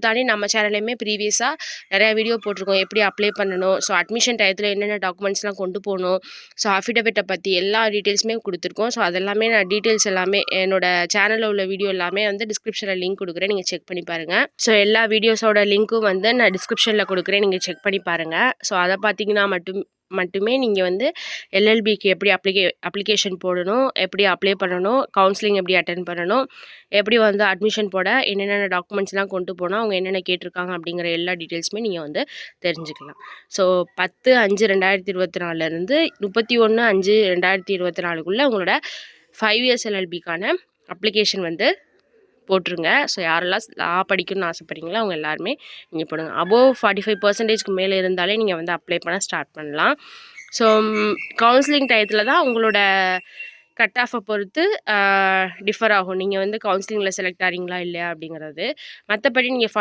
தாண்டி நம்ம சேனல்லையுமே ப்ரீவியஸாக நிறையா வீடியோ போட்டிருக்கோம். எப்படி அப்ளை பண்ணணும், ஸோ அட்மிஷன் டயத்தில் என்னென்ன டாக்குமெண்ட்ஸ்லாம் கொண்டு போகணும், ஸோ அஃபிடவிட்டை பற்றி எல்லா டீட்டெயில்ஸுமே கொடுத்துருக்கோம். ஸோ அதெல்லாமே நான் டீட்டெயில்ஸ் எல்லாமே என்னோட சேனலில் உள்ள வீடியோ எல்லாமே வந்து டிஸ்கிரிப்ஷனில் லிங்க் கொடுக்குறேன், நீங்கள் செக் பண்ணி பாருங்கள். ஸோ எல்லா வீடியோஸோட லிங்க்கும் வந்து நான் டிஸ்கிரிப்ஷனில் கொடுக்குறேன், நீங்கள் செக் பண்ணி பாருங்கள். ஸோ அதை பார்த்தீங்கன்னா மட்டுமே நீங்கள் வந்து எல்எல்பிக்கு எப்படி அப்ளிகேஷன் போடணும், எப்படி அப்ளை பண்ணணும், கவுன்சிலிங் எப்படி அட்டென்ட் பண்ணணும், எப்படி வந்து அட்மிஷன் போட என்னென்ன டாக்குமெண்ட்ஸ்லாம் கொண்டு போனால் அவங்க என்னென்ன கேட்டிருக்காங்க அப்படிங்கிற எல்லா டீட்டெயில்ஸுமே நீங்கள் வந்து தெரிஞ்சுக்கலாம். ஸோ 10/5/2024 31/5/2024 உங்களோட 5 இயர்ஸ் எல்எல்பிக்கான அப்ளிகேஷன் வந்து போட்டுருங்க. ஸோ யாரெல்லாம் லா படிக்கணும்னு ஆசைப்படுறீங்களோ அவங்க எல்லாருமே நீங்கள் போடுங்க. அபோவ் 45% மேலே இருந்தாலே நீங்கள் வந்து அப்ளை பண்ண ஸ்டார்ட் பண்ணலாம். ஸோ கவுன்சிலிங் டயத்தில் தான் உங்களோட கட் ஆஃபை பொறுத்து டிஃபர் ஆகும். நீங்கள் வந்து கவுன்சிலிங்கில் செலக்ட் ஆகிறீங்களா இல்லையா அப்படிங்கிறது. மற்றபடி நீங்கள்